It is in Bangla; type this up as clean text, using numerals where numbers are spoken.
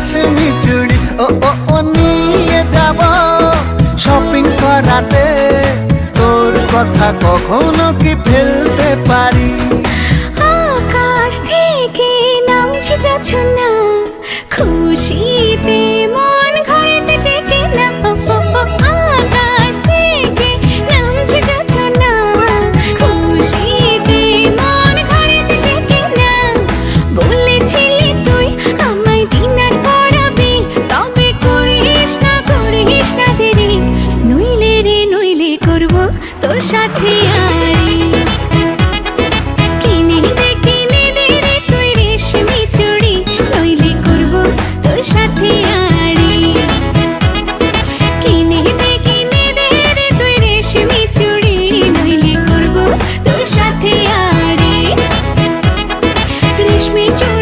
রেশমি চুড়ি ও ও ও নিয়ে যাব শপিং করাতে। তোর কথা কখনো কি ফেলতে পারি? আকাশ থেকে নামছে জোছনা, খুশিতে মন ঘরেতে টেকে না। আকাশ থেকে নামছে জোছনা, খুশিতে মন ঘরেতে টেকে না। বলেছিলি তুই আমায় ডিনার করাবি, তবে করিস না দেরি। নইলে রে নইলে করবো তোর সাথে আড়ি। কিনে দে রে তুই রেশমি চুড়ি, নইলে করবো তোর সাথে আড়ি। কিনে দে রে তুই রেশমি চুড়ি, নইলে করবো তোর সাথে আড়ি। রেশমি চুড়ি